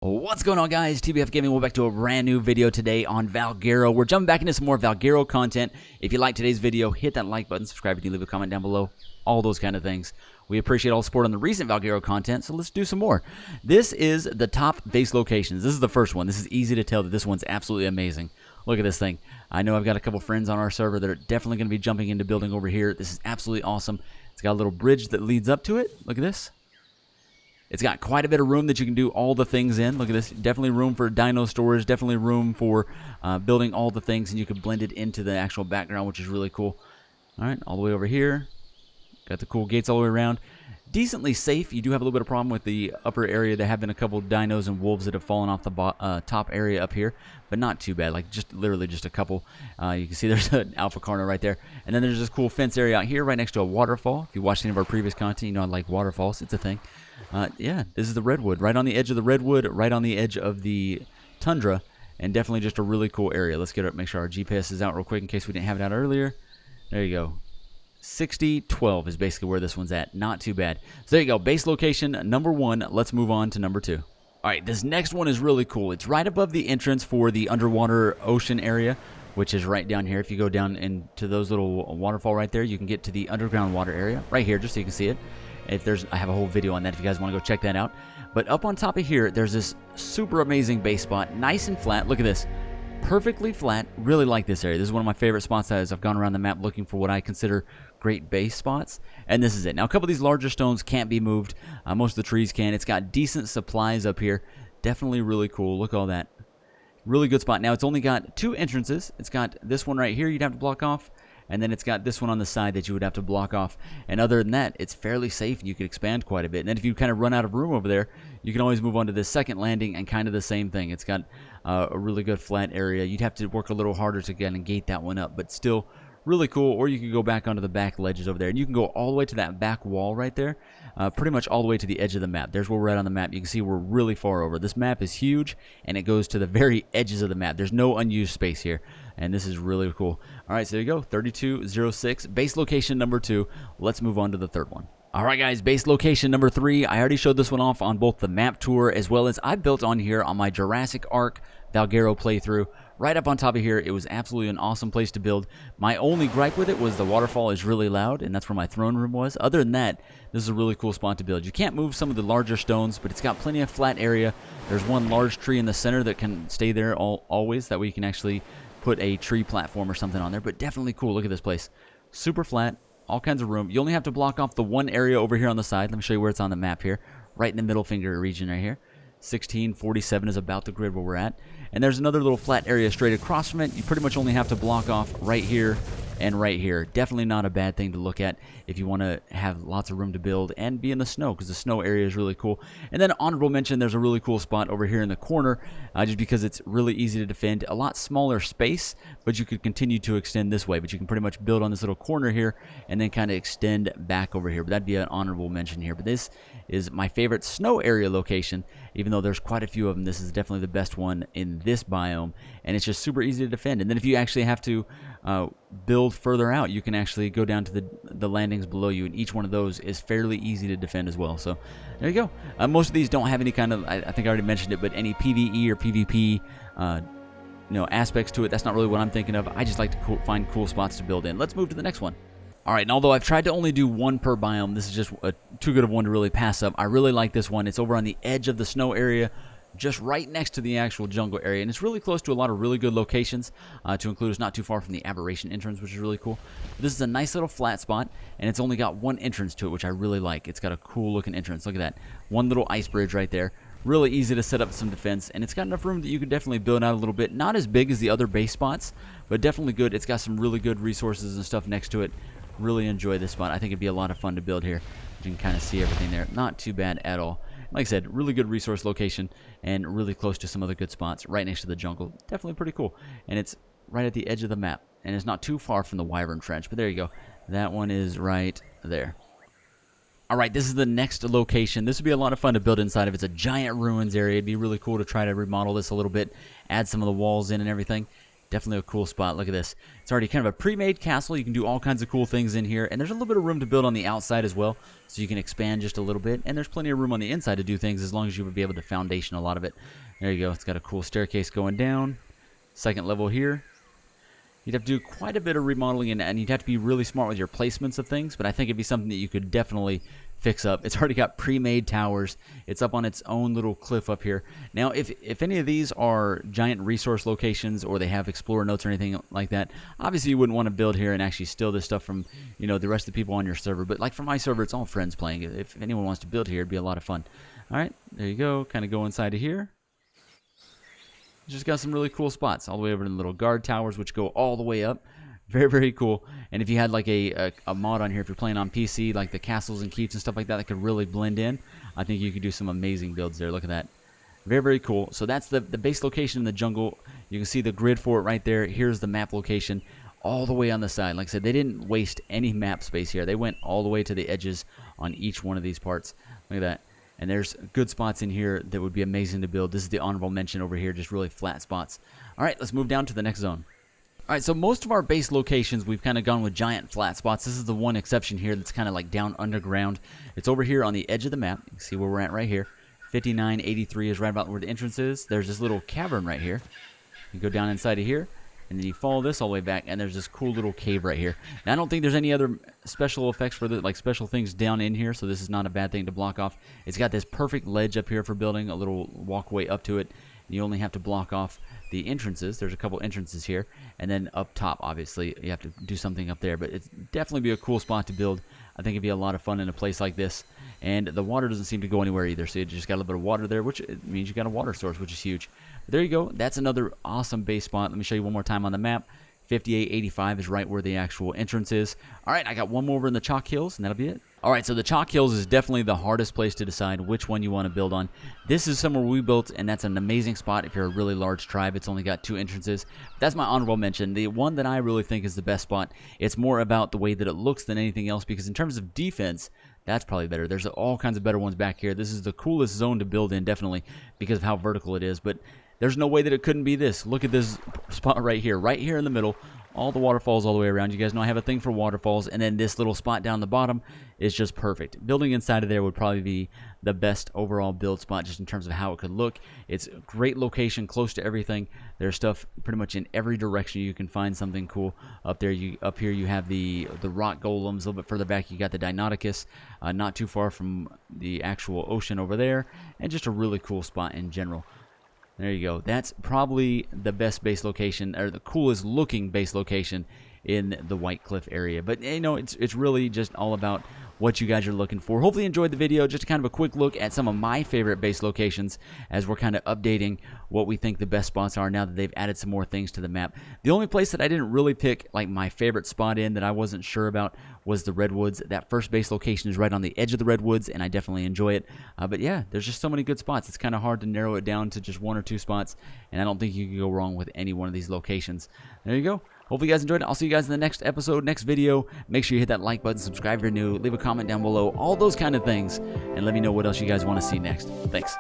What's going on, guys? TBF Gaming. We're back to a brand new video today on Valguero. We're jumping back into some more Valguero content. If you like today's video, hit that like button, subscribe if you leave a comment down below, all those kind of things. We appreciate all the support on the recent Valguero content, so let's do some more. This is the top base locations. This is the first one. This is easy to tell that this one's absolutely amazing. Look at this thing. I know I've got a couple friends on our server that are definitely going to be jumping into building over here. This is absolutely awesome. It's got a little bridge that leads up to it. Look at this. It's got quite a bit of room that you can do all the things in. Look at this. Definitely room for dino storage. Definitely room for building all the things, and you can blend it into the actual background, which is really cool. All right, all the way over here. Got the cool gates all the way around. Decently safe. You do have a little bit of problem with the upper area. There have been a couple dinos and wolves that have fallen off the top area up here, but not too bad. Like just literally just a couple. You can see there's an alpha carno right there, and then there's this cool fence area out here right next to a waterfall. If you watched any of our previous content, you know I like waterfalls. It's a thing. Yeah, this is the Redwood, right on the edge of the Redwood, right on the edge of the tundra, and definitely just a really cool area. Let's get it. Make sure our GPS is out real quick in case we didn't have it out earlier. There you go. 6012 is basically where this one's at. Not too bad. So there you go. Base location number 1. Let's move on to number 2. All right, this next one is really cool. It's right above the entrance for the underwater ocean area, which is right down here. If you go down into those little waterfall right there, you can get to the underground water area right here, just so you can see it. I have a whole video on that if you guys want to go check that out. But up on top of here, there's this super amazing base spot, nice and flat. Look at this. Perfectly flat. Really like this area. This is one of my favorite spots as I've gone around the map looking for what I consider great base spots, and this is it. Now, a couple of these larger stones can't be moved. Most of the trees can. It's got decent supplies up here. Definitely really cool. Look at all that. Really good spot. Now, it's only got 2 entrances. It's got this one right here you'd have to block off, and then it's got this one on the side that you would have to block off. And other than that, it's fairly safe, and you can expand quite a bit. And then if you kind of run out of room over there, you can always move on to this second landing and kind of the same thing. It's got a really good flat area. You'd have to work a little harder to get and gate that one up, but still really cool. Or you can go back onto the back ledges over there, and you can go all the way to that back wall right there, pretty much all the way to the edge of the map. There's where we're at on the map. You can see we're really far over. This map is huge, and it goes to the very edges of the map. There's no unused space here, and this is really cool. All right, so there you go, 3206, base location number 2. Let's move on to the third one. All right, guys, base location number 3. I already showed this one off on both the map tour as well as I built on here on my Jurassic Ark Valguero playthrough. Right up on top of here, it was absolutely an awesome place to build. My only gripe with it was the waterfall is really loud, and that's where my throne room was. Other than that, this is a really cool spot to build. You can't move some of the larger stones, but it's got plenty of flat area. There's one large tree in the center that can stay there always. That way you can actually put a tree platform or something on there, but definitely cool. Look at this place. Super flat, all kinds of room. You only have to block off the one area over here on the side. Let me show you where it's on the map here. Right in the middle finger region right here. 1647 is about the grid where we're at. And there's another little flat area straight across from it. You pretty much only have to block off right here and right here. Definitely not a bad thing to look at if you want to have lots of room to build and be in the snow, because the snow area is really cool. And then honorable mention, there's a really cool spot over here in the corner, just because it's really easy to defend. A lot smaller space, but you could continue to extend this way. But you can pretty much build on this little corner here and then kind of extend back over here. But that'd be an honorable mention here. But this is my favorite snow area location. Even though there's quite a few of them, this is definitely the best one in this biome, and it's just super easy to defend. And then if you actually have to build further out, you can actually go down to the landings below you, and each one of those is fairly easy to defend as well. So there you go. Most of these don't have any kind of, I think I already mentioned it, but any PVE or PVP aspects to it. That's not really what I'm thinking of. I just like to find cool spots to build in. Let's move to the next one. All right, and although I've tried to only do one per biome, this is just too good of one to really pass up. I really like this one. It's over on the edge of the snow area, just right next to the actual jungle area, and it's really close to a lot of really good locations, to include. It's not too far from the Aberration entrance, which is really cool. But this is a nice little flat spot, and it's only got one entrance to it, which I really like. It's got a cool looking entrance. Look at that. One little ice bridge right there. Really easy to set up some defense, and it's got enough room that you could definitely build out a little bit. Not as big as the other base spots, but definitely good. It's got some really good resources and stuff next to it. Really enjoy this spot. I think it'd be a lot of fun to build here. You can kind of see everything there. Not too bad at all. Like I said, really good resource location and really close to some other good spots right next to the jungle. Definitely pretty cool. And it's right at the edge of the map, and it's not too far from the Wyvern Trench. But there you go. That one is right there. All right, this is the next location. This would be a lot of fun to build inside of. It's a giant ruins area. It'd be really cool to try to remodel this a little bit, add some of the walls in and everything. Definitely a cool spot. Look at this. It's already kind of a pre-made castle. You can do all kinds of cool things in here. And there's a little bit of room to build on the outside as well. So you can expand just a little bit. And there's plenty of room on the inside to do things as long as you would be able to foundation a lot of it. There you go. It's got a cool staircase going down. Second level here. You'd have to do quite a bit of remodeling, and you'd have to be really smart with your placements of things, but I think it'd be something that you could definitely fix up. It's already got pre-made towers. It's up on its own little cliff up here. Now, if any of these are giant resource locations or they have explorer notes or anything like that, obviously you wouldn't want to build here and actually steal this stuff from, you know, the rest of the people on your server. But like for my server, it's all friends playing. If anyone wants to build here, it'd be a lot of fun. All right, there you go. Kind of go inside of here. Just got some really cool spots all the way over to the little guard towers, which go all the way up. Very, very cool. And if you had like a mod on here, if you're playing on PC, like the castles and keeps and stuff like that, that could really blend in, I think you could do some amazing builds there. Look at that. Very, very cool. So that's the base location in the jungle. You can see the grid for it right there. Here's the map location all the way on the side. Like I said, they didn't waste any map space here. They went all the way to the edges on each one of these parts. Look at that. And there's good spots in here that would be amazing to build. This is the honorable mention over here, just really flat spots. All right, let's move down to the next zone. All right, so most of our base locations, we've kind of gone with giant flat spots. This is the one exception here that's kind of like down underground. It's over here on the edge of the map. You can see where we're at right here. 5983 is right about where the entrance is. There's this little cavern right here. You go down inside of here, and then you follow this all the way back, and there's this cool little cave right here. Now, I don't think there's any other special effects for the, like special things down in here, so this is not a bad thing to block off. It's got this perfect ledge up here for building, a little walkway up to it. You only have to block off the entrances. There's a couple entrances here, and then up top, obviously, you have to do something up there, but it's definitely be a cool spot to build. I think it'd be a lot of fun in a place like this, and the water doesn't seem to go anywhere either, so you just got a little bit of water there, which means you got a water source, which is huge. But there you go. That's another awesome base spot. Let me show you one more time on the map. 5885 is right where the actual entrance is. All right, I got one more over in the Chalk Hills, and that'll be it. All right, so the Chalk Hills is definitely the hardest place to decide which one you want to build on. This is somewhere we built, and that's an amazing spot if you're a really large tribe. It's only got 2 entrances. That's my honorable mention. The one that I really think is the best spot, it's more about the way that it looks than anything else, because in terms of defense, that's probably better. There's all kinds of better ones back here. This is the coolest zone to build in, definitely, because of how vertical it is, but there's no way that it couldn't be this. Look at this spot right here in the middle. All the waterfalls all the way around. You guys know I have a thing for waterfalls, and then this little spot down the bottom is just perfect. Building inside of there would probably be the best overall build spot just in terms of how it could look. It's a great location, close to everything. There's stuff pretty much in every direction. You can find something cool up there. Up here you have the rock golems. A little bit further back you got the Deinonychus, not too far from the actual ocean over there, and just a really cool spot in general. There you go. That's probably the best base location, or the coolest looking base location in the White Cliff area. But, you know, it's really just all about what you guys are looking for. Hopefully you enjoyed the video. Just kind of a quick look at some of my favorite base locations as we're kind of updating what we think the best spots are now that they've added some more things to the map. The only place that I didn't really pick like my favorite spot in that I wasn't sure about was the Redwoods. That first base location is right on the edge of the Redwoods, and I definitely enjoy it. But yeah, there's just so many good spots. It's kind of hard to narrow it down to just 1 or 2 spots, and I don't think you can go wrong with any one of these locations. There you go. Hopefully you guys enjoyed it. I'll see you guys in the next episode, next video. Make sure you hit that like button, subscribe if you're new, leave a comment down below, all those kind of things, and let me know what else you guys want to see next. Thanks.